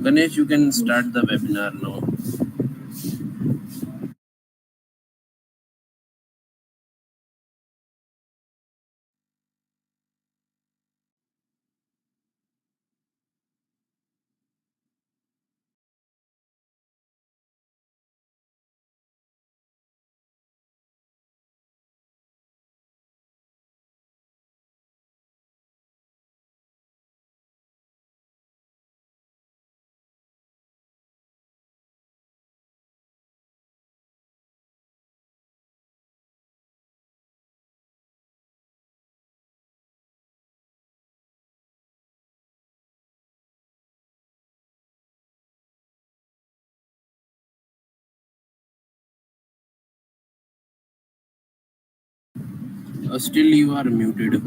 Ganesh, you can start the webinar now. Still you are muted.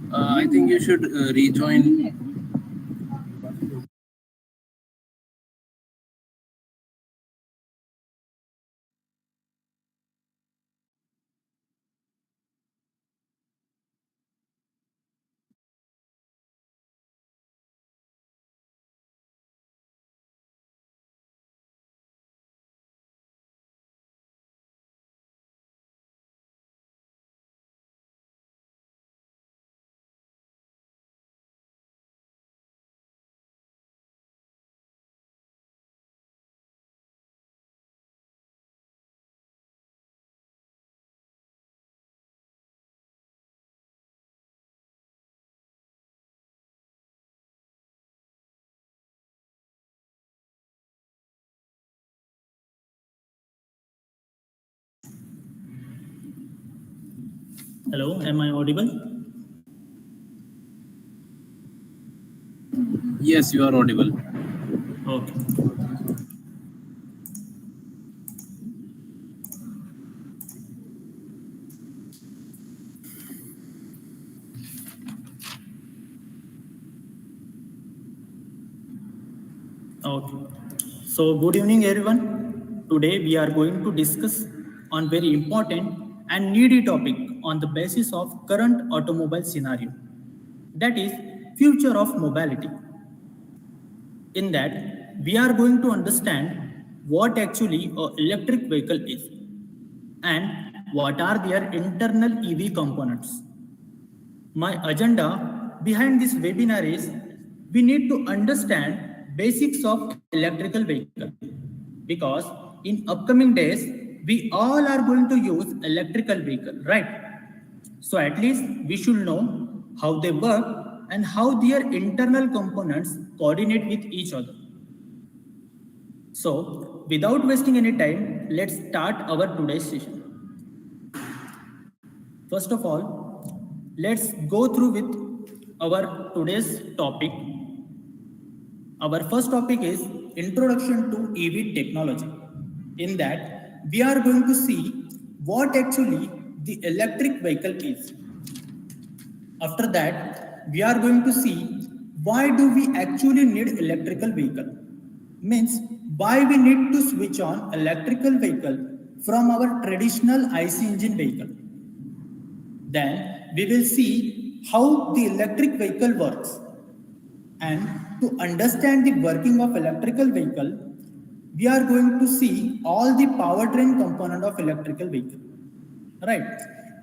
I think you should rejoin. Hello, am I audible? Yes, you are audible. Okay. Okay. So good evening, everyone. Today we are going to discuss on very important and needy topic on the basis of current automobile scenario. That is future of mobility. In that, we are going to understand what actually an electric vehicle is and what are their internal EV components. My agenda behind this webinar is we need to understand basics of electrical vehicle because in upcoming days we all are going to use electrical vehicle, right? So at least we should know how they work and how their internal components coordinate with each other. So without wasting any time, let's start our today's session. First of all, let's go through with our today's topic. Our first topic is Introduction to EV Technology. In that, we are going to see what actually the electric vehicle is. After that, we are going to see why do we actually need electrical vehicle. Means why we need to switch on electrical vehicle from our traditional IC engine vehicle. Then we will see how the electric vehicle works. And to understand the working of electrical vehicle, we are going to see all the powertrain component of electrical vehicle. Right.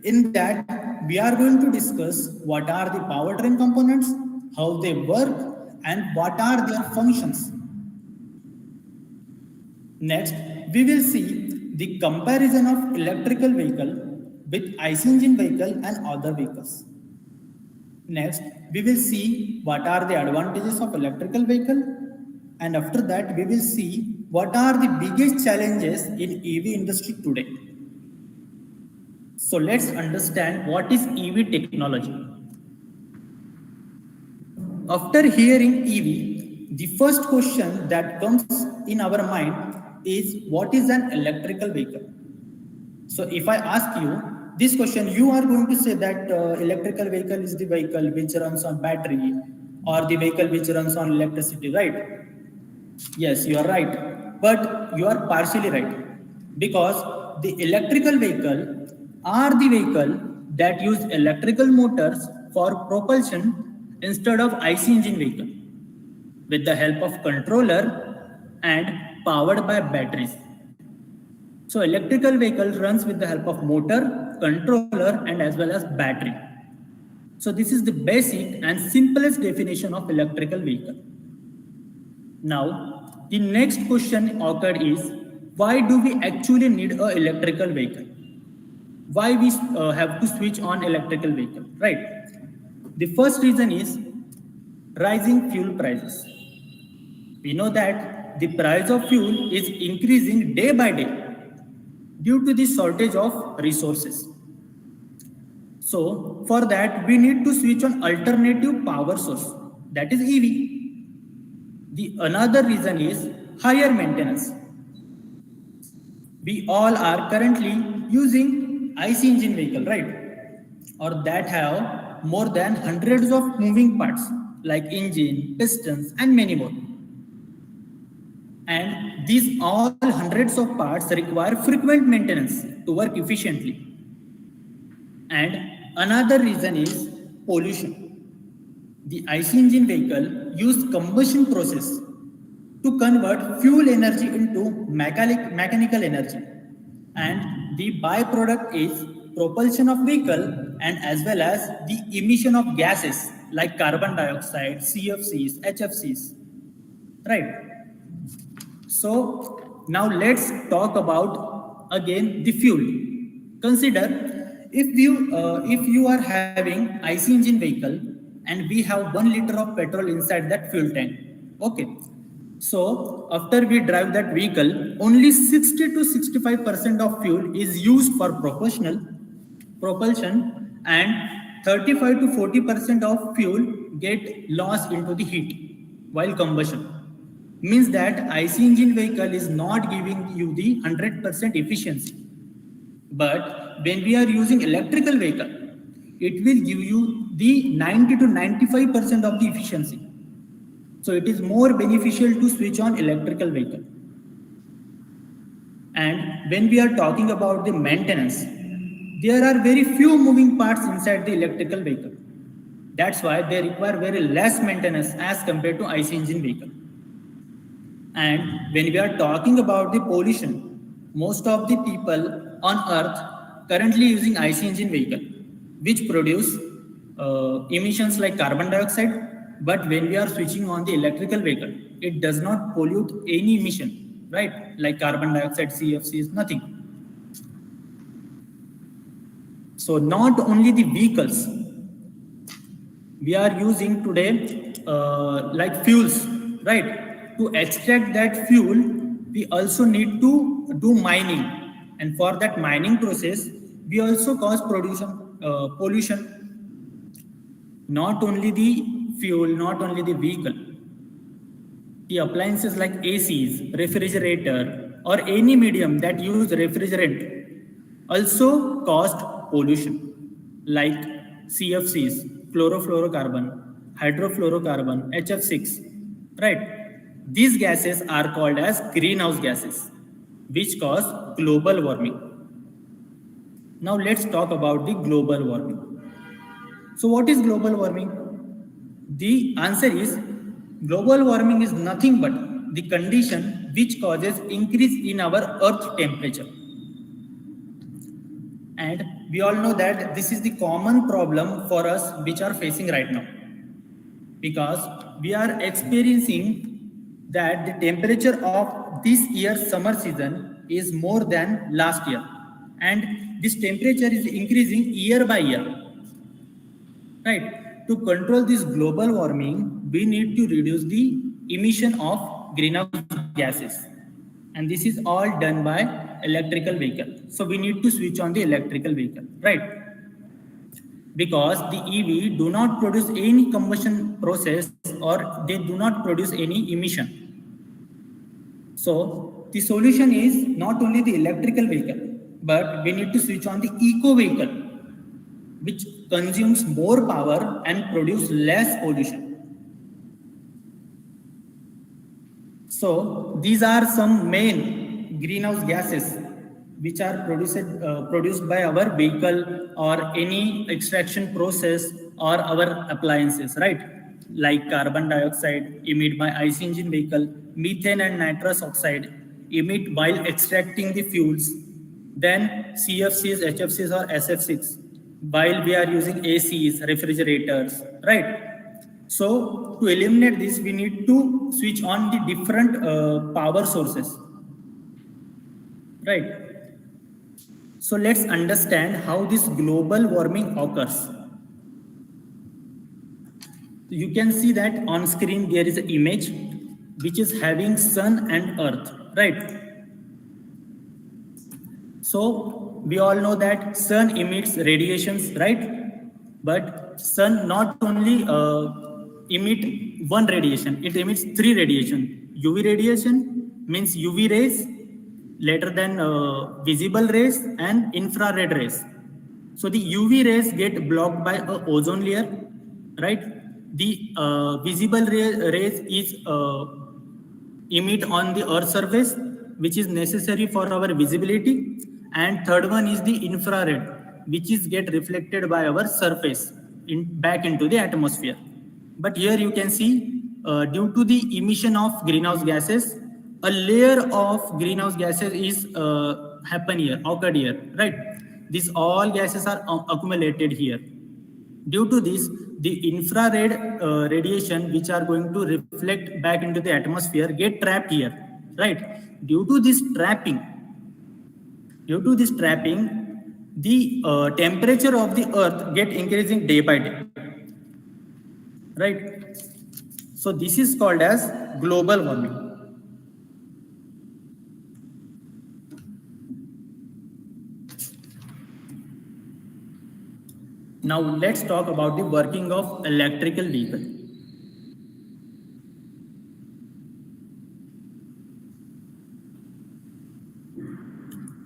In that, we are going to discuss what are the powertrain components, how they work, and what are their functions. Next, we will see the comparison of electrical vehicle with IC engine vehicle and other vehicles. Next, we will see what are the advantages of electrical vehicle, and after that we will see what are the biggest challenges in EV industry today. So let's understand what is EV technology. After hearing EV, the first question that comes in our mind is what is an electrical vehicle? So if I ask you this question, you are going to say that electrical vehicle is the vehicle which runs on battery or the vehicle which runs on electricity, right? Yes, you are right. But you are partially right. Because the electrical vehicle are the vehicle that use electrical motors for propulsion instead of IC engine vehicle with the help of controller and powered by batteries. So electrical vehicle runs with the help of motor, controller and as well as battery. So this is the basic and simplest definition of electrical vehicle. Now, the next question occurred is why do we actually need a electrical vehicle? Why we have to switch on electrical vehicle, right? The first reason is rising fuel prices. We know that the price of fuel is increasing day by day due to the shortage of resources. So for that, we need to switch on alternative power source, that is EV. The another reason is higher maintenance. We all are currently using IC engine vehicle, right? Or that have more than hundreds of moving parts like engine, pistons, and many more. And these all hundreds of parts require frequent maintenance to work efficiently. And another reason is pollution. The IC engine vehicle use combustion process to convert fuel energy into mechanical energy. And the byproduct is propulsion of vehicle and as well as the emission of gases like carbon dioxide, CFCs, HFCs. Right. So now let's talk about again the fuel. Consider if you are having IC engine vehicle and we have 1 liter of petrol inside that fuel tank. Okay. So after we drive that vehicle, only 60 to 65% of fuel is used for propulsion and 35 to 40% of fuel get lost into the heat while combustion. Means that IC engine vehicle is not giving you the 100% efficiency. But when we are using electrical vehicle, it will give you the 90 to 95% of the efficiency. So it is more beneficial to switch on electrical vehicle. And when we are talking about the maintenance, there are very few moving parts inside the electrical vehicle. That's why they require very less maintenance as compared to IC engine vehicle. And when we are talking about the pollution, most of the people on earth currently using IC engine vehicle, which produce emissions like carbon dioxide. But when we are switching on the electrical vehicle, it does not pollute any emission, right? Like carbon dioxide, CFC is nothing. So not only the vehicles we are using today, like fuels, right? To extract that fuel, we also need to do mining, and for that mining process, we also cause pollution. Not only the fuel, not only the vehicle, the appliances like ACs, refrigerator, or any medium that use refrigerant also caused pollution, like CFCs, chlorofluorocarbon, hydrofluorocarbon, HF6, right? These gases are called as greenhouse gases, which cause global warming. Now let's talk about the global warming. So what is global warming? The answer is global warming is nothing but the condition which causes increase in our earth temperature. And we all know that this is the common problem for us which are facing right now, because we are experiencing that the temperature of this year's summer season is more than last year, and this temperature is increasing year by year, right? To control this global warming, we need to reduce the emission of greenhouse gases. And this is all done by electrical vehicle. So we need to switch on the electrical vehicle, right? Because the EV do not produce any combustion process or they do not produce any emission. So the solution is not only the electrical vehicle, but we need to switch on the eco vehicle, which consumes more power and produce less pollution. So these are some main greenhouse gases which are produced by our vehicle or any extraction process or our appliances, right? Like carbon dioxide emit by IC engine vehicle, methane and nitrous oxide emit while extracting the fuels, then CFCs, HFCs or SF6 while we are using ACs, refrigerators, right? So to eliminate this, we need to switch on the different power sources, right? So let's understand how this global warming occurs. You can see that on screen there is an image which is having sun and earth, right? So we all know that sun emits radiations, right? But sun not only emit one radiation, it emits three radiation. UV radiation means UV rays, later than visible rays and infrared rays. So the UV rays get blocked by a ozone layer, right? The visible rays is emit on the earth surface, which is necessary for our visibility. And third one is the infrared, which is get reflected by our surface back into the atmosphere. But here you can see, due to the emission of greenhouse gases, a layer of greenhouse gases is occurred here, right? These all gases are accumulated here. Due to this, the infrared radiation, which are going to reflect back into the atmosphere, get trapped here, right? Due to this trapping, the temperature of the earth get increasing day by day, right? So this is called as global warming. Now let's talk about the working of electrical vehicle.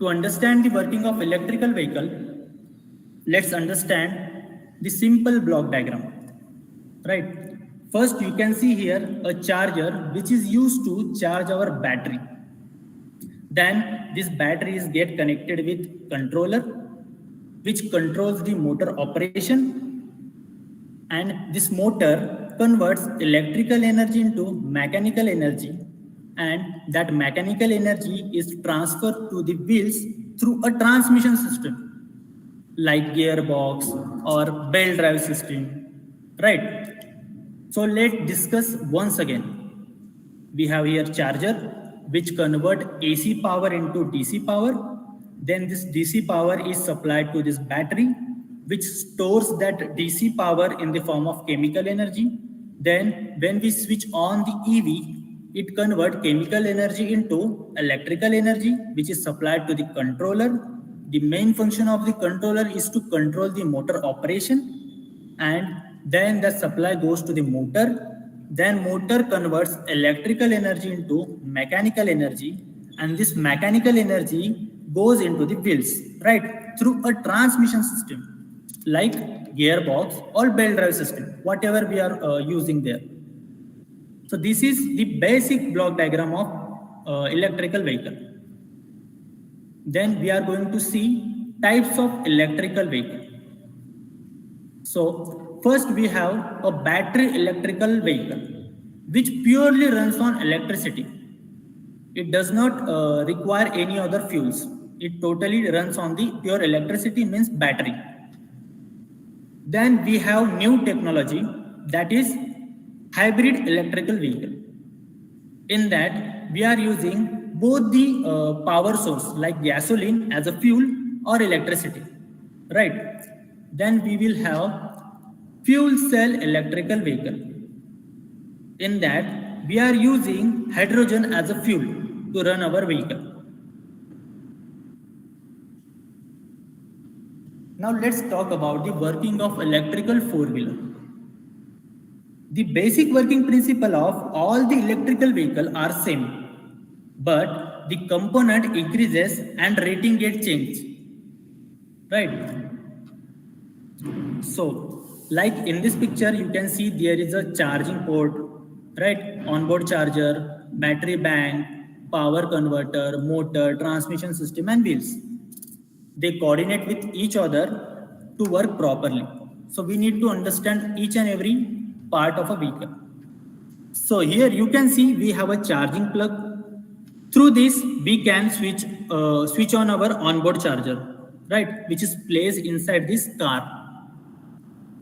To understand the working of electrical vehicle, let's understand the simple block diagram, right? First, you can see here a charger which is used to charge our battery. Then this battery is get connected with controller, which controls the motor operation, and this motor converts electrical energy into mechanical energy, and that mechanical energy is transferred to the wheels through a transmission system like gearbox or belt drive system, right? So let's discuss once again. We have here charger which convert AC power into DC power. Then this DC power is supplied to this battery, which stores that DC power in the form of chemical energy. Then when we switch on the EV, it converts chemical energy into electrical energy, which is supplied to the controller. The main function of the controller is to control the motor operation, and then the supply goes to the motor. Then motor converts electrical energy into mechanical energy, and this mechanical energy goes into the wheels, right? Through a transmission system like gearbox or belt drive system, whatever we are using there. So this is the basic block diagram of electrical vehicle. Then we are going to see types of electrical vehicle. So first we have a battery electrical vehicle, which purely runs on electricity. It does not require any other fuels. It totally runs on the pure electricity, means battery. Then we have new technology, that is hybrid electrical vehicle. In that we are using both the power source like gasoline as a fuel or electricity, right? Then we will have fuel cell electrical vehicle. In that, we are using hydrogen as a fuel to run our vehicle. Now let's talk about the working of electrical four-wheeler. The basic working principle of all the electrical vehicle are same, but the component increases and rating gets changed. Right? So, like in this picture, you can see there is a charging port, right? Onboard charger, battery bank, power converter, motor, transmission system, and wheels. They coordinate with each other to work properly. So we need to understand each and every part of a vehicle. So here you can see we have a charging plug. Through this, we can switch on our onboard charger, right, which is placed inside this car.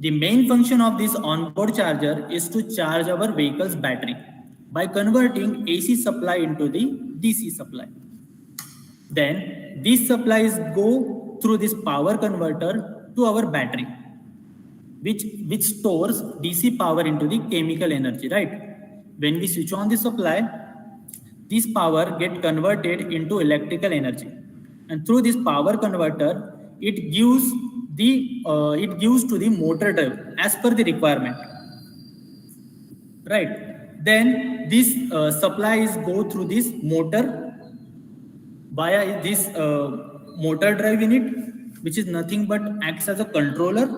The main function of this onboard charger is to charge our vehicle's battery by converting AC supply into the DC supply. Then these supplies go through this power converter to our battery, which stores DC power into the chemical energy, right? When we switch on the supply, this power get converted into electrical energy, and through this power converter, it gives to the motor drive as per the requirement, right? Then this supplies go through this motor via this motor drive unit, which is nothing but acts as a controller.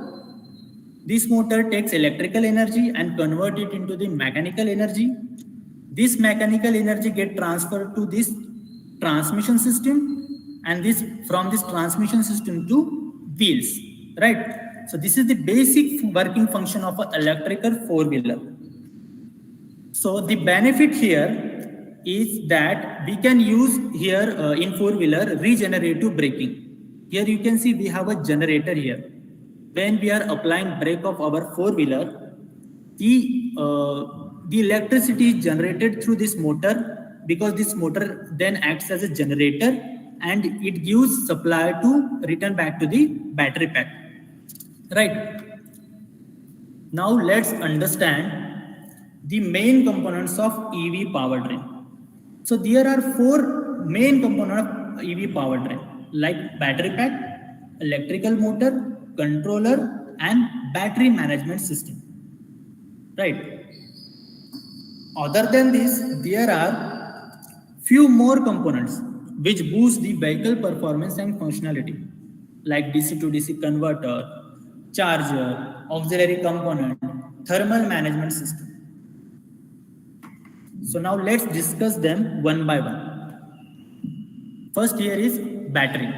This motor takes electrical energy and convert it into the mechanical energy. This mechanical energy get transferred to this transmission system, and this from this transmission system to wheels, right? So this is the basic working function of an electrical four-wheeler. So the benefit here is that we can use here in four-wheeler regenerative braking. Here you can see we have a generator here. When we are applying brake of our four-wheeler, the electricity is generated through this motor, because this motor then acts as a generator and it gives supply to return back to the battery pack. Right. Now let's understand the main components of EV powertrain. So there are four main components of EV powertrain, like battery pack, electrical motor, controller, and battery management system. Right. Other than this, there are few more components which boost the vehicle performance and functionality, like DC to DC converter, charger, auxiliary component, thermal management system. So now let's discuss them one by one. First here is battery.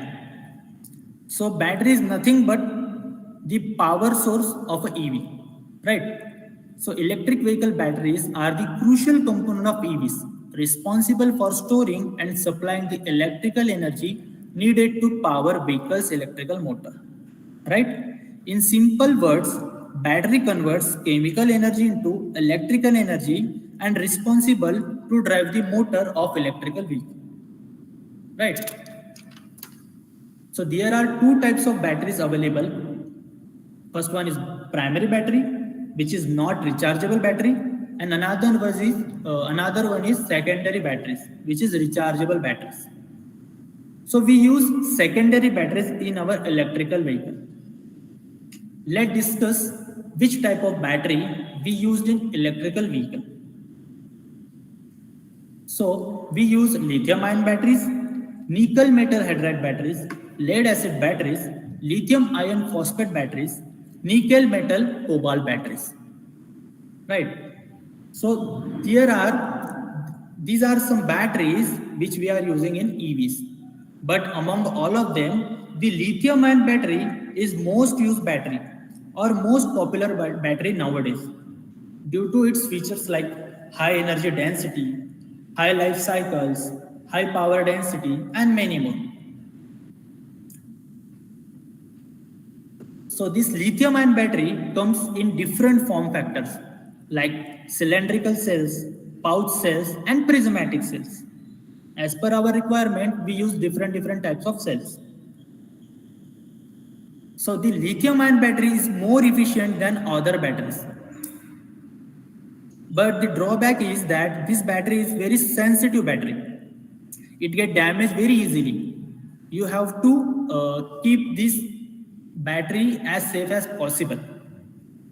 So battery is nothing but the power source of an EV, right? So electric vehicle batteries are the crucial component of EVs, responsible for storing and supplying the electrical energy needed to power vehicles' electrical motor, right? In simple words, battery converts chemical energy into electrical energy and responsible to drive the motor of electrical vehicle, right? So there are two types of batteries available. First one is primary battery, which is not rechargeable battery, and another one is secondary batteries, which is rechargeable batteries. So we use secondary batteries in our electrical vehicle. Let's discuss which type of battery we used in electrical vehicle. So we use lithium-ion batteries, nickel metal hydride batteries, lead acid batteries, lithium iron phosphate batteries, nickel metal cobalt batteries. Right. So these are some batteries which we are using in EVs. But among all of them, the lithium ion battery is most used battery or most popular battery nowadays, due to its features like high energy density, high life cycles, high power density, and many more. So this lithium ion battery comes in different form factors like cylindrical cells, pouch cells, and prismatic cells. As per our requirement, we use different types of cells. So the lithium ion battery is more efficient than other batteries. But the drawback is that this battery is very sensitive battery. It get damaged very easily. You have to keep this battery as safe as possible.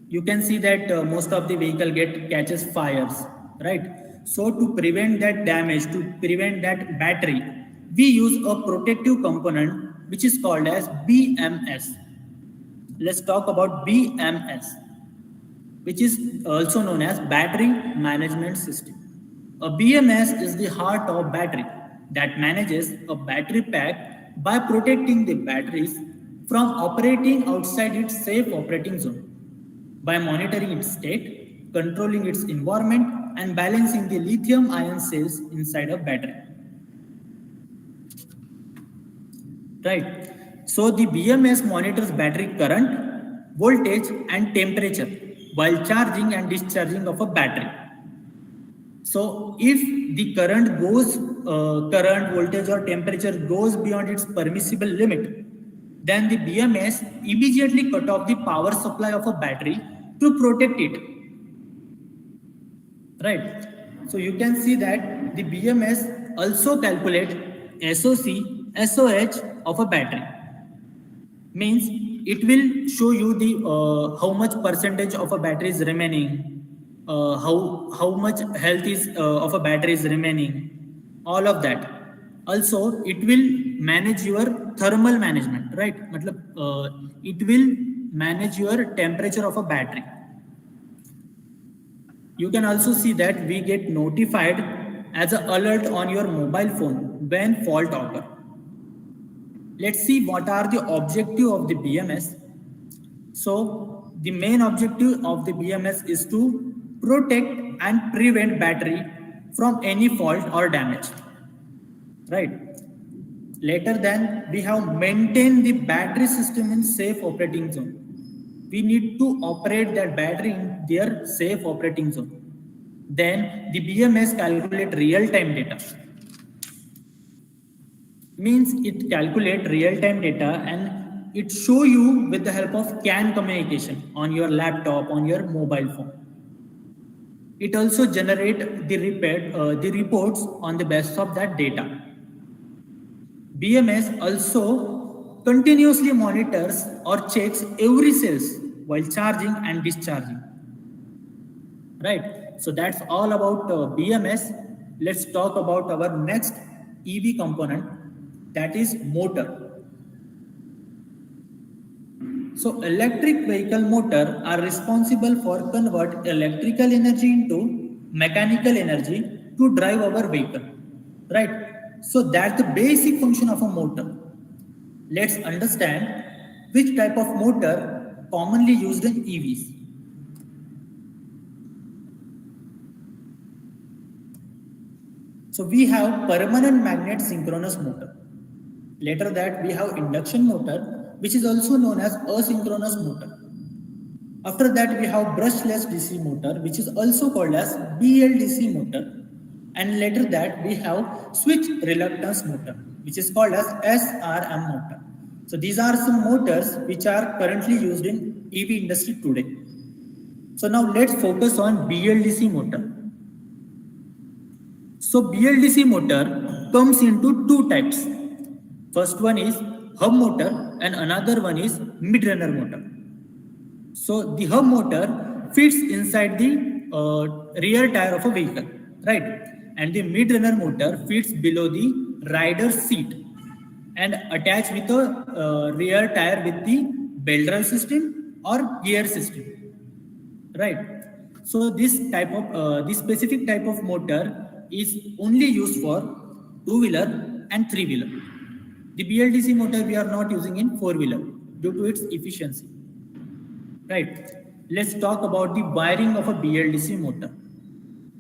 You can see that most of the vehicle get catches fires, right? So to prevent that damage, to prevent that battery, we use a protective component which is called as BMS. Let's talk about BMS, which is also known as battery management system. A BMS is the heart of battery that manages a battery pack by protecting the batteries from operating outside its safe operating zone, by monitoring its state, controlling its environment, and balancing the lithium ion cells inside a battery. Right. So the BMS monitors battery current, voltage, and temperature while charging and discharging of a battery. So if the current, voltage, or temperature goes beyond its permissible limit, then the BMS immediately cut off the power supply of a battery to protect it. Right. So you can see that the BMS also calculate SOC, SOH of a battery. Means it will show you the how much percentage of a battery is remaining, how much health is of a battery is remaining, all of that. Also, it will manage your thermal management, right? Matlab, it will manage your temperature of a battery. You can also see that we get notified as an alert on your mobile phone when fault occur. Let's see what are the objective of the BMS. So the main objective of the BMS is to protect and prevent battery from any fault or damage. Right. Later then we have maintained the battery system in safe operating zone. We need to operate that battery in their safe operating zone. Then the BMS calculate real-time data. Means it calculate real-time data and it show you with the help of CAN communication on your laptop, on your mobile phone. It also generate the reports on the basis of that data. BMS also continuously monitors or checks every cells while charging and discharging. Right. So that's all about BMS. Let's talk about our next EV component, that is motor. So electric vehicle motor are responsible for convert electrical energy into mechanical energy to drive our vehicle. Right. So that's the basic function of a motor. Let's understand which type of motor commonly used in EVs. So we have permanent magnet synchronous motor. Later that we have induction motor, which is also known as asynchronous motor. After that we have brushless DC motor, which is also called as BLDC motor. And later that we have switch reluctance motor, which is called as SRM motor. So these are some motors which are currently used in EV industry today. So now let's focus on BLDC motor. So BLDC motor comes into two types. First one is hub motor and another one is mid-runner motor. So the hub motor fits inside the rear tire of a vehicle, right? And the mid-runner motor fits below the rider's seat and attached with a rear tire with the belt drive system or gear system, right? So this specific type of motor is only used for two-wheeler and three-wheeler. The BLDC motor we are not using in four-wheeler due to its efficiency. Right. Let's talk about the wiring of a BLDC motor.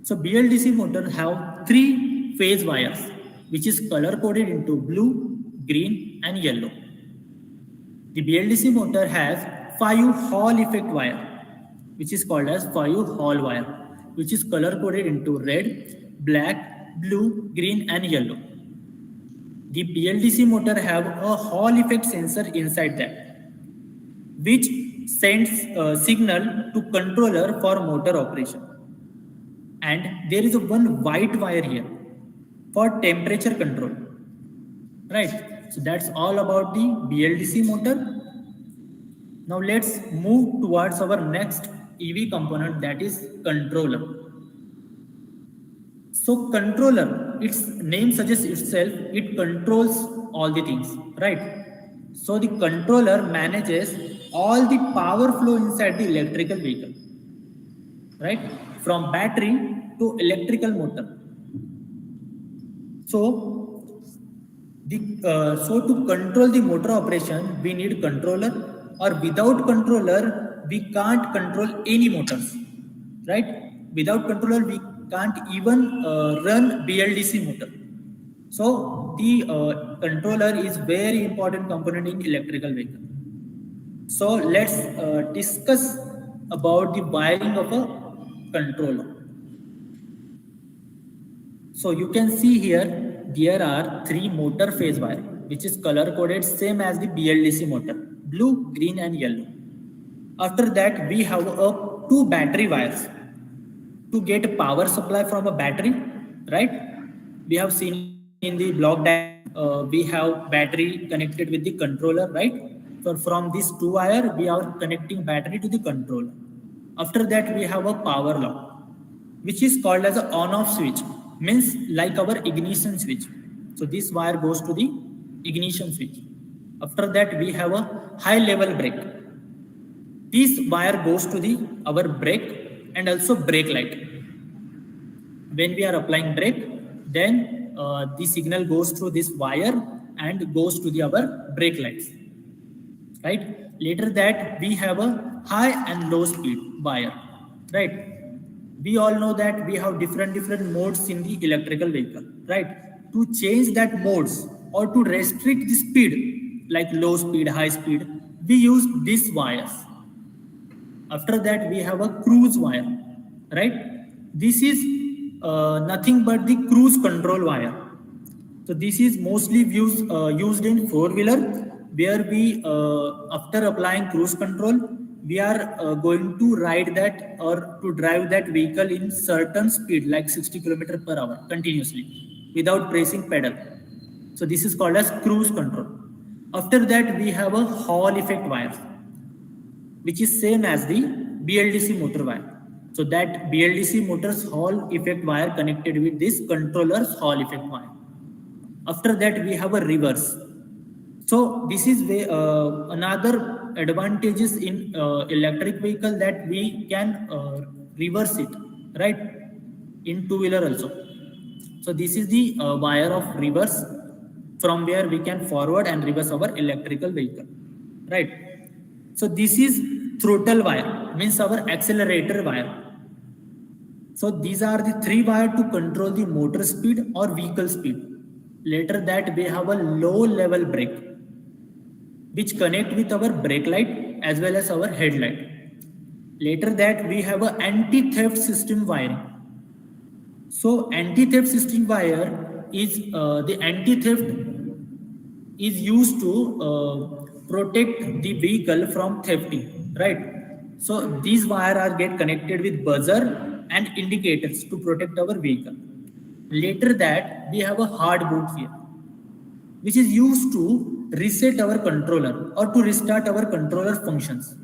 So BLDC motor have three phase wires, which is color coded into blue, green, and yellow. The BLDC motor has 5 Hall effect wire, which is called as 5 Hall wire, which is color coded into red, black, blue, green, and yellow. The BLDC motor have a Hall effect sensor inside that. which sends signal to controller for motor operation. And there is a one white wire here for temperature control. Right. So that's all about the BLDC motor. Now let's move towards our next EV component, that is controller. So controller, its name suggests itself, it controls all the things, right? So the controller manages all the power flow inside the electrical vehicle, right? From battery to electrical motor. So to control the motor operation, we need controller, or without controller, we can't control any motors, right? Without controller, we can't even run BLDC motor. So the controller is very important component in electrical vehicle. So let's discuss about the wiring of a controller. So you can see here, there are three motor phase wire, which is color coded same as the BLDC motor, blue, green and yellow. After that, we have two battery wires to get power supply from a battery, right? We have seen in the block diagram, we have battery connected with the controller, right? So from this two wire, we are connecting battery to the controller. After that, we have a power lock, which is called as a on-off switch, means like our ignition switch. So this wire goes to the ignition switch. After that, we have a high level brake. This wire goes to the our brake and also brake light. When we are applying brake, then the signal goes through this wire and goes to the our brake lights, right? Later that we have a high and low speed wire, right? We all know that we have different modes in the electrical vehicle, right? To change that modes or to restrict the speed, like low speed, high speed, we use these wires. After that, we have a cruise wire, right? This is nothing but the cruise control wire. So this is mostly used in four-wheeler, where we, after applying cruise control, we are going to ride that or to drive that vehicle in certain speed, like 60 km per hour continuously, without pressing pedal. So this is called as cruise control. After that, we have a Hall effect wire, which is same as the BLDC motor wire. So that BLDC motor's Hall effect wire connected with this controller's Hall effect wire. After that, we have a reverse. So this is another advantages in electric vehicle, that we can reverse it, right? In two-wheeler also. So this is the wire of reverse, from where we can forward and reverse our electrical vehicle, right? So this is throttle wire, means our accelerator wire. So these are the three wires to control the motor speed or vehicle speed. Later that, we have a low level brake, which connect with our brake light as well as our headlight. Later that, we have a anti-theft system wiring. So anti-theft system wire is the anti-theft is used to protect the vehicle from thefting, right? So these wire are get connected with buzzer and indicators to protect our vehicle. Later that, we have a hard boot here, which is used to reset our controller or to restart our controller functions.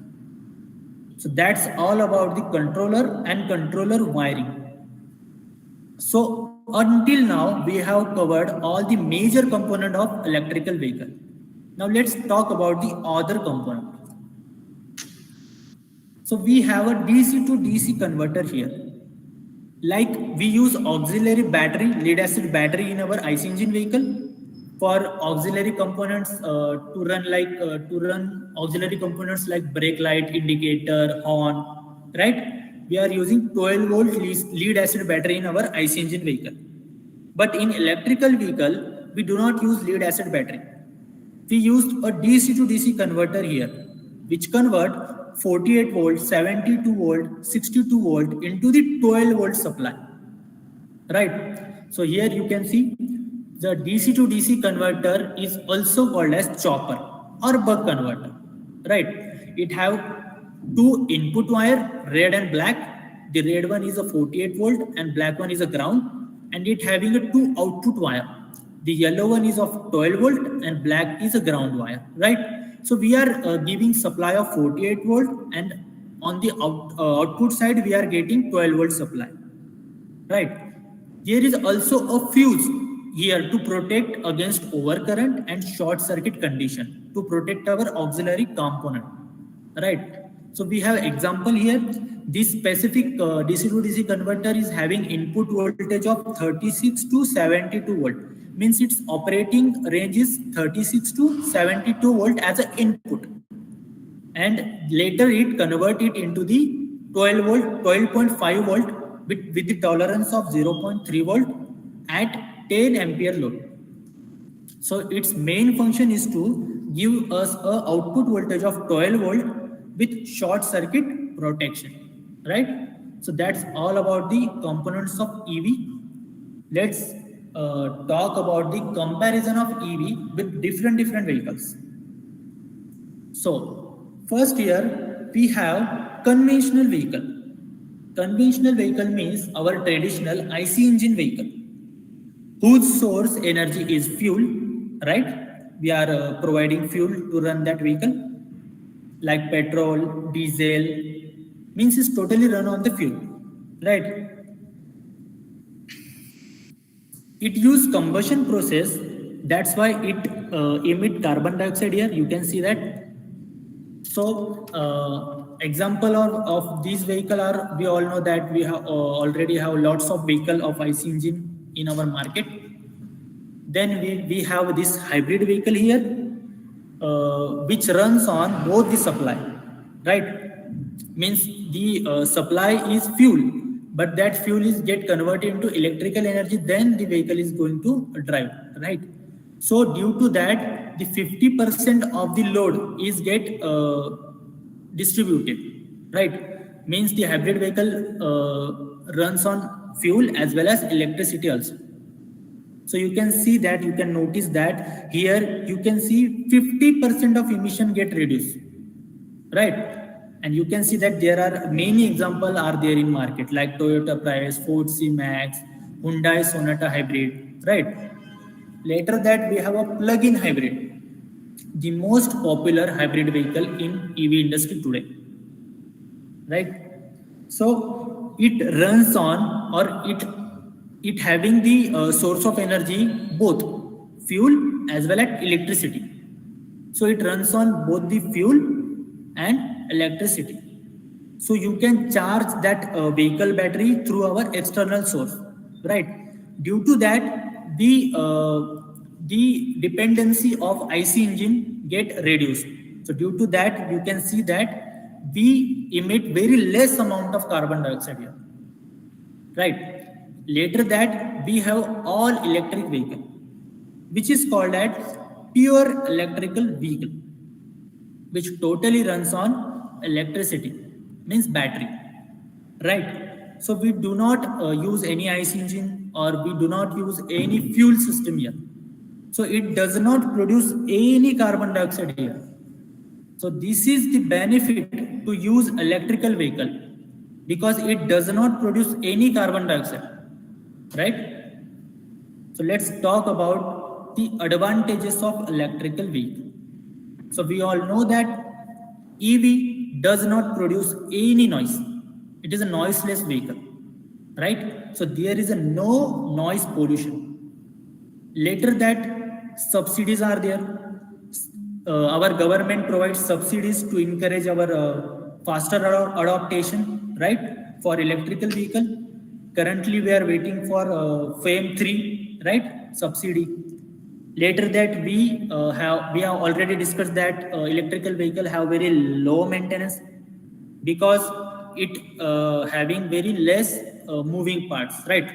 So that's all about the controller and controller wiring. So until now, we have covered all the major component of electrical vehicle. Now let's talk about the other component. So we have a DC to DC converter here. Like we use auxiliary battery, lead acid battery in our IC engine vehicle for auxiliary components to run auxiliary components like brake light, indicator, horn, right? We are using 12-volt lead acid battery in our IC engine vehicle. But in electrical vehicle, we do not use lead acid battery. We used a DC to DC converter here, which convert 48 volt, 72 volt, 62 volt into the 12 volt supply, right? So here you can see the DC to DC converter is also called as chopper or buck converter, right? It have two input wire, red and black. The red one is a 48 volt and black one is a ground, and it having a two output wire. The yellow one is of 12 volt and black is a ground wire, right? So we are giving supply of 48 volt, and on the output side we are getting 12 volt supply, right? There is also a fuse here to protect against overcurrent and short circuit condition, to protect our auxiliary component, right? So we have example here. This specific DC to DC converter is having input voltage of 36 to 72 volt. Means its operating range is 36 to 72 volt as an input, and later it convert it into the 12 volt, 12.5 volt with the tolerance of 0.3 volt at 10 ampere load. So its main function is to give us a output voltage of 12 volt with short circuit protection, right? So that's all about the components of EV. Let's talk about the comparison of EV with different vehicles. So first here we have conventional vehicle. Conventional vehicle means our traditional IC engine vehicle, whose source energy is fuel, right? We are providing fuel to run that vehicle, like petrol, diesel, means it's totally run on the fuel, right? It use combustion process, that's why it emit carbon dioxide here. You can see that. So example of these vehicle are, we all know that we have already have lots of vehicle of IC engine in our market. Then we have this hybrid vehicle here, which runs on both the supply, right? Means the supply is fuel, but that fuel is get converted into electrical energy, then the vehicle is going to drive, right? So due to that, the 50% of the load is get distributed, right? Means the hybrid vehicle runs on fuel as well as electricity also. So you can see that, you can notice that here you can see 50% of emission get reduced, right? And you can see that there are many examples are there in market, like Toyota Prius, Ford C-Max, Hyundai Sonata Hybrid, right? Later that we have a plug-in hybrid, the most popular hybrid vehicle in EV industry today, right? So it runs on, or it having the source of energy both fuel as well as electricity. So it runs on both the fuel and electricity. So you can charge that vehicle battery through our external source, right? Due to that, the dependency of IC engine get reduced. So due to that, you can see that we emit very less amount of carbon dioxide here, right? Later that we have all electric vehicle, which is called as pure electrical vehicle, which totally runs on electricity, means battery, right? So we do not use any IC engine, or we do not use any fuel system here. So it does not produce any carbon dioxide here. So this is the benefit to use electrical vehicle, because it does not produce any carbon dioxide, right? So let's talk about the advantages of electrical vehicle. So we all know that EV does not produce any noise. It is a noiseless vehicle, right? So there is a no noise pollution. Later that subsidies are there. Our government provides subsidies to encourage our faster adaptation, right? For electrical vehicle. Currently we are waiting for FAME 3, right? Subsidy. Later that we have already discussed that electrical vehicle have very low maintenance, because it having very less moving parts, right?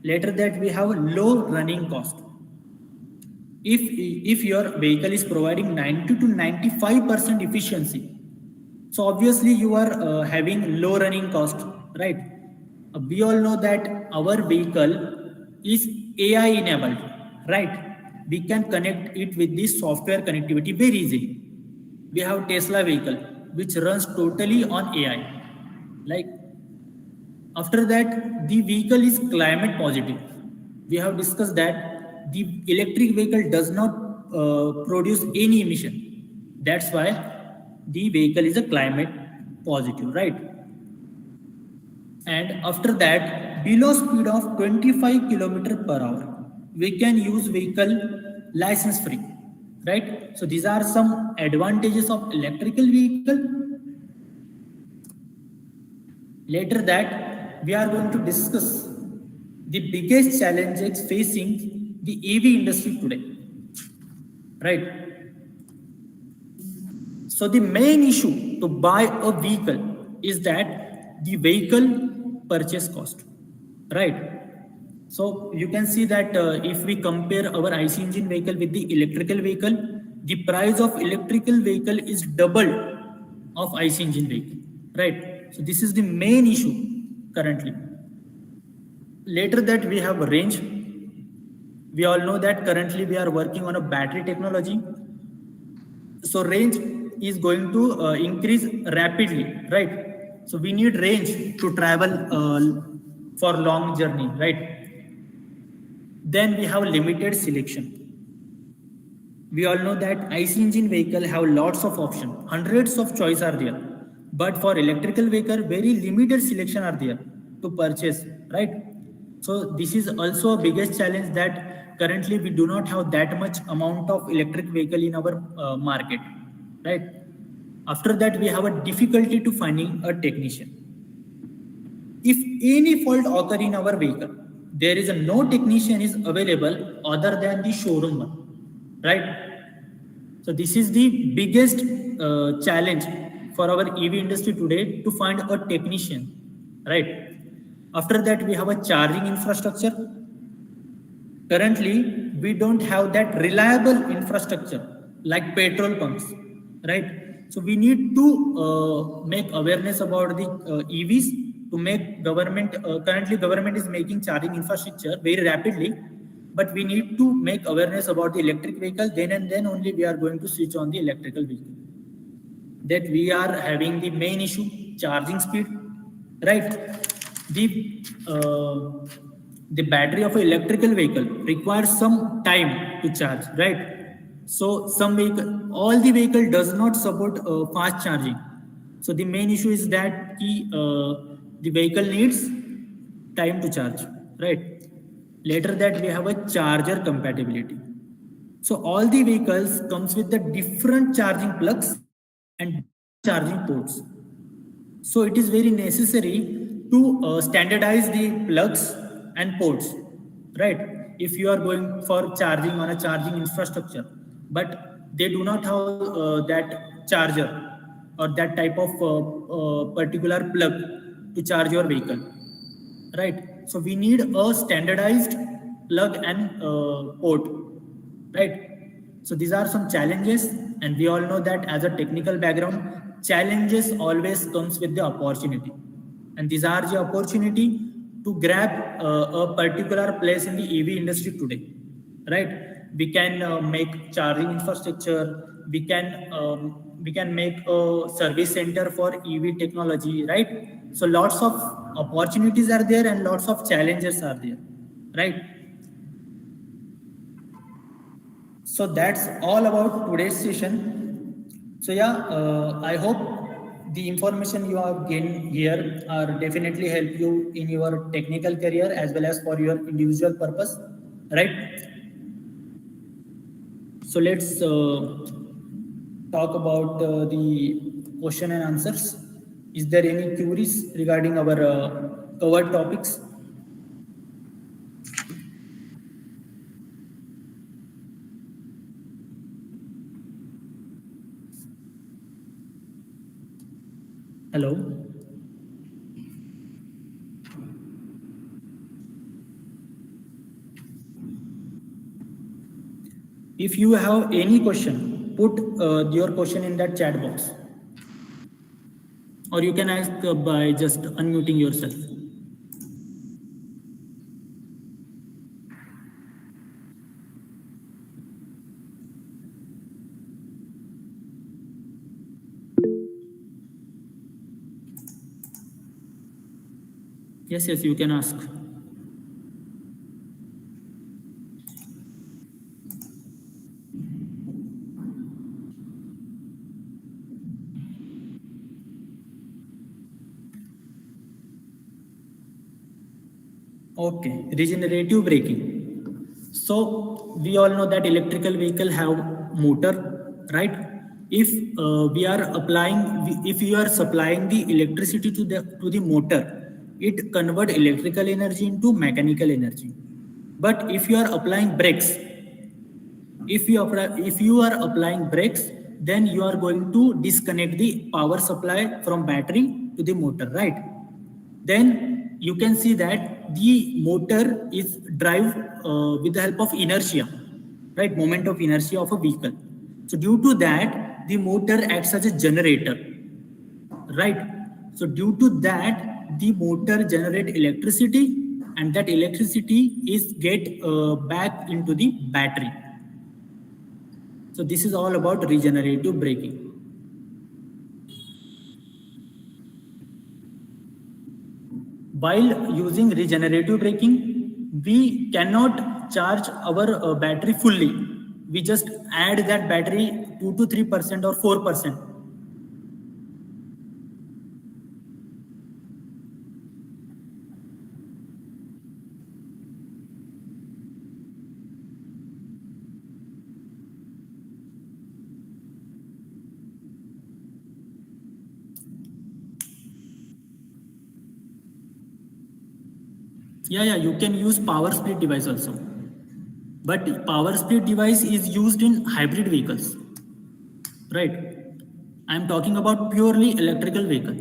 Later that we have low running cost. If your vehicle is providing 90 to 95% efficiency, so obviously you are having low running cost, right? We all know that our vehicle is AI enabled, right? We can connect it with this software connectivity very easily, we have Tesla vehicle, which runs totally on AI. Like after that, the vehicle is climate positive. We have discussed that the electric vehicle does not produce any emission. That's why the vehicle is a climate positive, right? And after that, below speed of 25 kilometer per hour, we can use vehicle license free, right? So these are some advantages of electrical vehicle. Later that we are going to discuss the biggest challenges facing the EV industry today, right? So the main issue to buy a vehicle is that the vehicle purchase cost, right? So you can see that if we compare our IC engine vehicle with the electrical vehicle, the price of electrical vehicle is double of IC engine vehicle, right? So this is the main issue currently. Later that we have range. We all know that currently we are working on a battery technology. So range is going to increase rapidly, right? So we need range to travel for long journey, right? Then we have limited selection. We all know that IC engine vehicle have lots of options, hundreds of choice are there, but for electrical vehicle very limited selection are there to purchase, right? So this is also a biggest challenge, that currently we do not have that much amount of electric vehicle in our market, right? After that we have a difficulty to finding a technician. If any fault occur in our vehicle, there is a no technician is available other than the showroom one, right? So this is the biggest challenge for our EV industry today, to find a technician, right? After that we have a charging infrastructure. Currently we don't have that reliable infrastructure like petrol pumps, right? So we need to make awareness about the EVs, to make government, currently government is making charging infrastructure very rapidly, but we need to make awareness about the electric vehicle, then and then only we are going to switch on the electrical vehicle. That we are having the main issue, charging speed, right? The uh, the battery of an electrical vehicle requires some time to charge, right? So some vehicle, all the vehicle does not support fast charging. So the main issue is that the vehicle needs time to charge, right? Later that we have a charger compatibility. So all the vehicles comes with the different charging plugs and different charging ports. So it is very necessary to standardize the plugs and ports, right? If you are going for charging on a charging infrastructure, but they do not have that charger or that type of particular plug to charge your vehicle, right? So we need a standardized plug and port, right? So these are some challenges, and we all know that as a technical background, challenges always comes with the opportunity, and these are the opportunity to grab a particular place in the EV industry today, right? We can make charging infrastructure, we can make a service center for EV technology, right? So lots of opportunities are there and lots of challenges are there, right? So that's all about today's session. So yeah, I hope the information you have gained here are definitely help you in your technical career as well as for your individual purpose, right? So let's talk about the question and answers. Is there any queries regarding our covered topics? Hello. If you have any question, put your question in that chat box, or you can ask by just unmuting yourself. Yes, you can ask. Okay, regenerative braking. So we all know that electrical vehicle have motor, right? If we are applying, if you are supplying the electricity to the motor, it convert electrical energy into mechanical energy. But if you are applying brakes, if you are applying brakes, then you are going to disconnect the power supply from battery to the motor, right? Then you can see that the motor is drive with the help of inertia, right? Moment of inertia of a vehicle. So due to that, the motor acts as a generator, right? So due to that, the motor generate electricity, and that electricity is get back into the battery. So this is all about regenerative braking. While using regenerative braking, we cannot charge our battery fully. We just add that battery 2 to 3% or 4%. Yeah, you can use power split device also. But power split device is used in hybrid vehicles, right? I'm talking about purely electrical vehicle.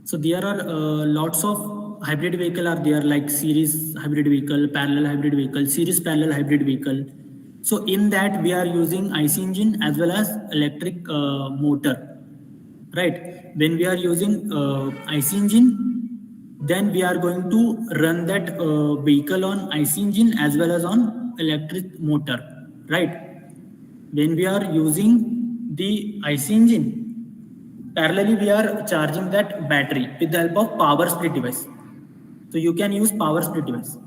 So there are lots of hybrid vehicle are there, like series hybrid vehicle, parallel hybrid vehicle, series parallel hybrid vehicle. So in that we are using IC engine as well as electric motor, right? When we are using IC engine, then we are going to run that vehicle on IC engine as well as on electric motor, right? When we are using the IC engine, parallelly we are charging that battery with the help of power split device. So you can use power split device.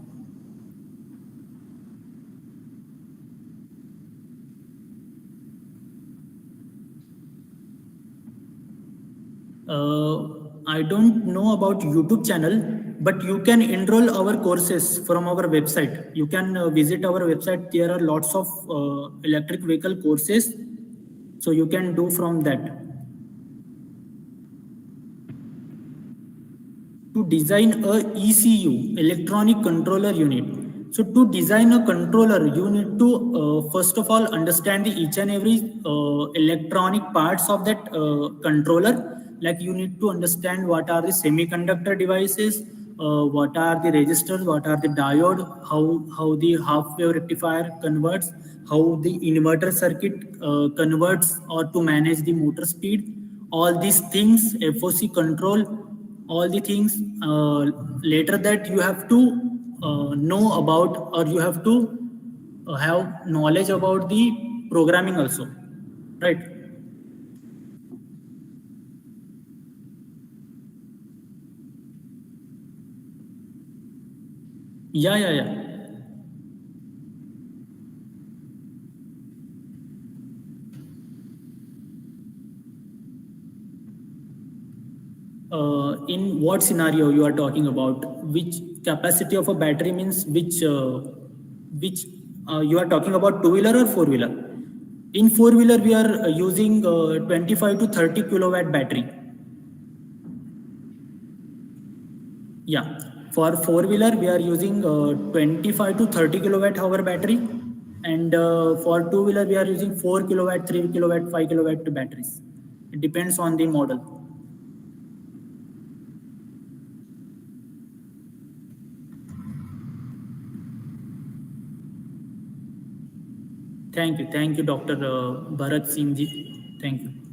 I don't know about YouTube channel, but you can enroll our courses from our website. You can visit our website. There are lots of electric vehicle courses, so you can do from that. To design a ECU, electronic controller unit. So to design a controller, you need to first of all understand the each and every electronic parts of that controller. Like you need to understand what are the semiconductor devices, what are the resistors, what are the diode, how the half wave rectifier converts, how the inverter circuit converts or to manage the motor speed. All these things, FOC control, all the things later that you have to know about, or you have to have knowledge about the programming also, right? Yeah. In what scenario you are talking about? Which capacity of a battery means which you are talking about, two wheeler or four wheeler? In four wheeler we are using 25 to 30 kilowatt battery. Yeah, for four wheeler we are using 25 to 30 kilowatt hour battery, and for two wheeler we are using 4 kilowatt, 3 kilowatt, 5 kilowatt batteries. It depends on the model. Thank you, Dr. Bharat Singh ji. Thank you.